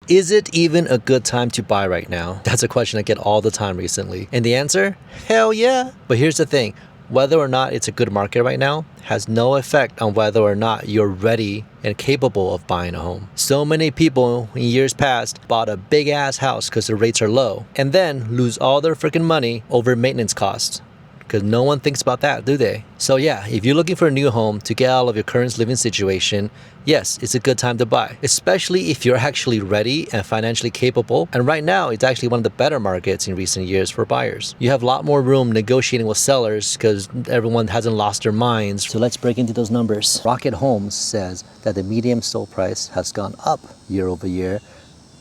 Is it even a good time to buy right now? That's a question I get all the time recently. And the answer? Hell yeah. But here's the thing. Whether or not it's a good market right now has no effect on whether or not you're ready and capable of buying a home. So many people in years past bought a big ass house because the rates are low and then lose all their freaking money over maintenance costs. Because no one thinks about that, do they? So yeah, if you're looking for a new home to get out of your current living situation, yes, it's a good time to buy, especially if you're actually ready and financially capable. And right now, it's actually one of the better markets in recent years for buyers. You have a lot more room negotiating with sellers because everyone hasn't lost their minds. So let's break into those numbers. Rocket Homes says that the median sold price has gone up year over year,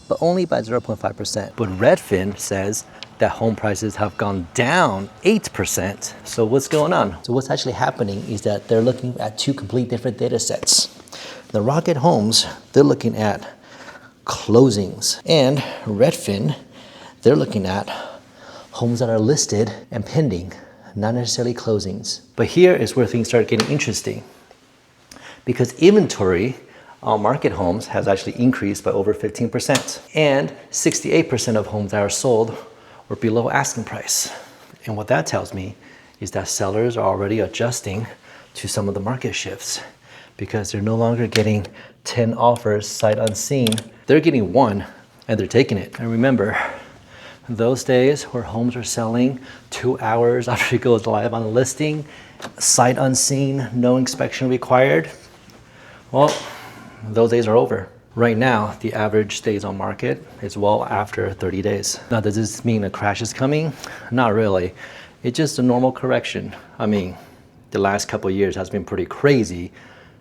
but only by 0.5%. But Redfin says that home prices have gone down 8%. So what's going on? So what's actually happening is that they're looking at two complete different data sets. The Rocket Homes, they're looking at closings. And Redfin, they're looking at homes that are listed and pending, not necessarily closings. But here is where things start getting interesting. Because inventory on Market Homes has actually increased by over 15%. And 68% of homes that are sold were below asking price. And what that tells me is that sellers are already adjusting to some of the market shifts because they're no longer getting 10 offers sight unseen. They're getting one and they're taking it. And remember, those days where homes are selling 2 hours after it goes live on the listing, sight unseen, no inspection required, well, those days are over. Right now, the average days on market is well after 30 days. Now, does this mean a crash is coming? Not really. It's just a normal correction. I mean, the last couple of years has been pretty crazy,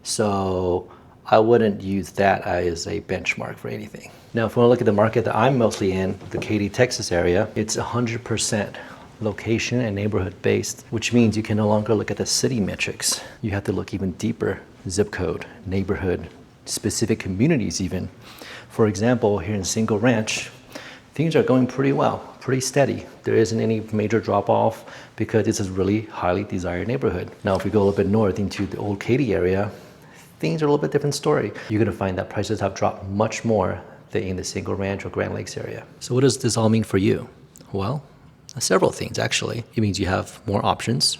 so I wouldn't use that as a benchmark for anything. Now, if we want to look at the market that I'm mostly in, the Katy, Texas area, it's 100% location and neighborhood based, which means you can no longer look at the city metrics. You have to look even deeper. Zip code, neighborhood, specific communities even. For example, here in Cinco Ranch, things are going pretty well, pretty steady. There isn't any major drop off because it's a really highly desired neighborhood. Now, if we go a little bit north into the old Katy area, things are a little bit different story. You're gonna find that prices have dropped much more than in the Cinco Ranch or Grand Lakes area. So what does this all mean for you? Well, several things actually. It means you have more options,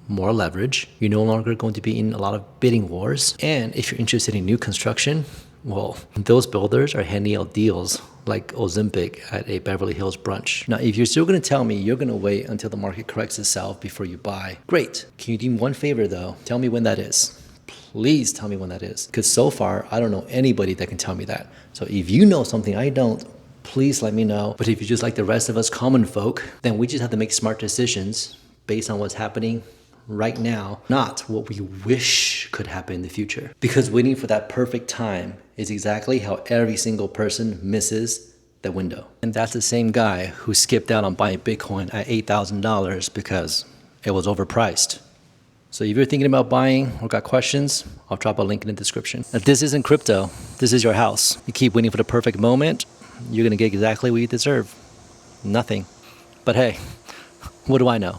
more leverage. You're no longer going to be in a lot of bidding wars. And if you're interested in new construction, well, those builders are handing out deals like Ozempic at a Beverly Hills brunch. Now, if you're still gonna tell me you're gonna wait until the market corrects itself before you buy, great. Can you do me one favor though? Tell me when that is. Please tell me when that is. Because so far, I don't know anybody that can tell me that. So if you know something I don't, please let me know. But if you're just like the rest of us common folk, then we just have to make smart decisions based on what's happening right now, not what we wish could happen in the future. Because waiting for that perfect time is exactly how every single person misses the window. And that's the same guy who skipped out on buying Bitcoin at $8,000 because it was overpriced. So if you're thinking about buying or got questions, I'll drop a link in the description. Now, this isn't crypto. This is your house. You keep waiting for the perfect moment, you're gonna get exactly what you deserve. Nothing. But hey, what do I know?